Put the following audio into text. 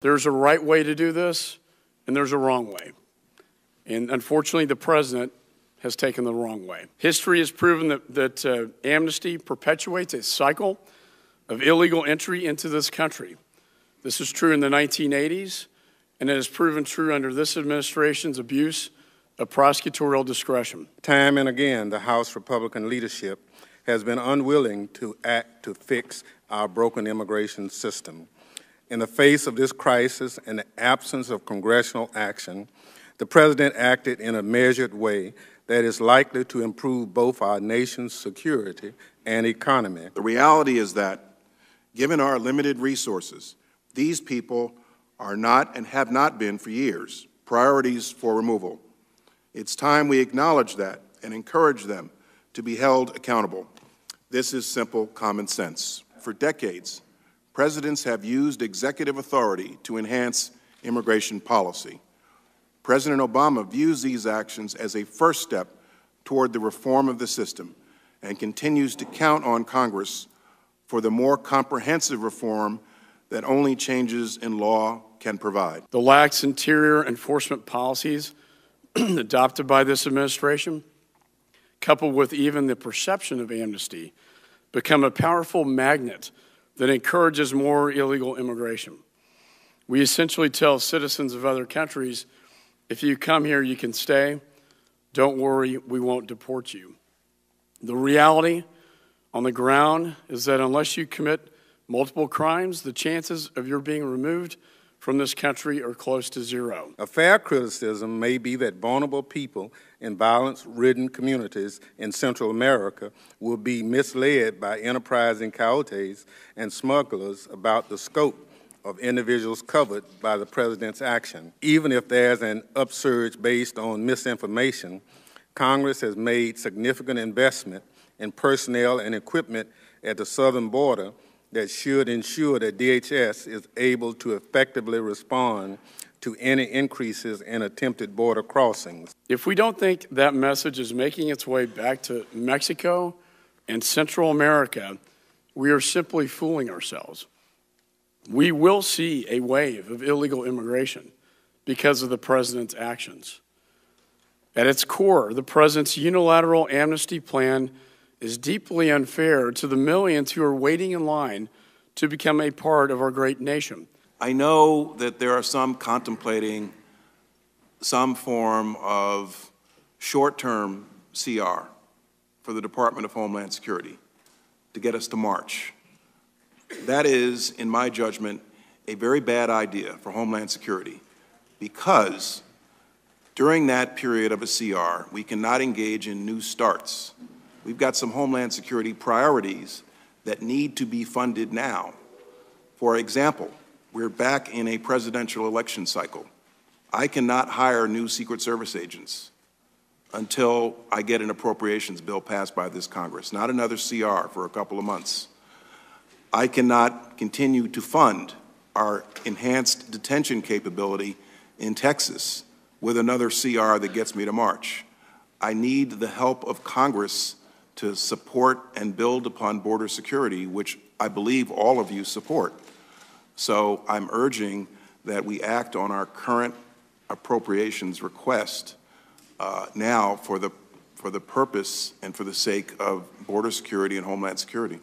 There's a right way to do this, and there's a wrong way. And unfortunately, the president has taken the wrong way. History has proven that amnesty perpetuates a cycle of illegal entry into this country. This was true in the 1980s, and it has proven true under this administration's abuse of prosecutorial discretion. Time and again, the House Republican leadership has been unwilling to act to fix our broken immigration system. In the face of this crisis and the absence of congressional action, the President acted in a measured way that is likely to improve both our nation's security and economy. The reality is that, given our limited resources, these people are not and have not been for years priorities for removal. It's time we acknowledge that and encourage them to be held accountable. This is simple common sense. For decades, presidents have used executive authority to enhance immigration policy. President Obama views these actions as a first step toward the reform of the system and continues to count on Congress for the more comprehensive reform that only changes in law can provide. The lax interior enforcement policies adopted by this administration, coupled with even the perception of amnesty, become a powerful magnet that encourages more illegal immigration. We essentially tell citizens of other countries, if you come here, you can stay. Don't worry, we won't deport you. The reality on the ground is that unless you commit multiple crimes, the chances of your being removed from this country are close to zero. A fair criticism may be that vulnerable people in violence-ridden communities in Central America will be misled by enterprising coyotes and smugglers about the scope of individuals covered by the president's action. Even if there's an upsurge based on misinformation, Congress has made significant investment in personnel and equipment at the southern border that should ensure that DHS is able to effectively respond to any increases in attempted border crossings. If we don't think that message is making its way back to Mexico and Central America, we are simply fooling ourselves. We will see a wave of illegal immigration because of the president's actions. At its core, the president's unilateral amnesty plan is deeply unfair to the millions who are waiting in line to become a part of our great nation. I know that there are some contemplating some form of short-term CR for the Department of Homeland Security to get us to March. That is, in my judgment, a very bad idea for Homeland Security because during that period of a CR, we cannot engage in new starts. We've got some Homeland Security priorities that need to be funded now. For example, we're back in a presidential election cycle. I cannot hire new Secret Service agents until I get an appropriations bill passed by this Congress, not another CR for a couple of months. I cannot continue to fund our enhanced detention capability in Texas with another CR that gets me to March. I need the help of Congress to support and build upon border security, which I believe all of you support. So I'm urging that we act on our current appropriations request now for the purpose and for the sake of border security and Homeland Security.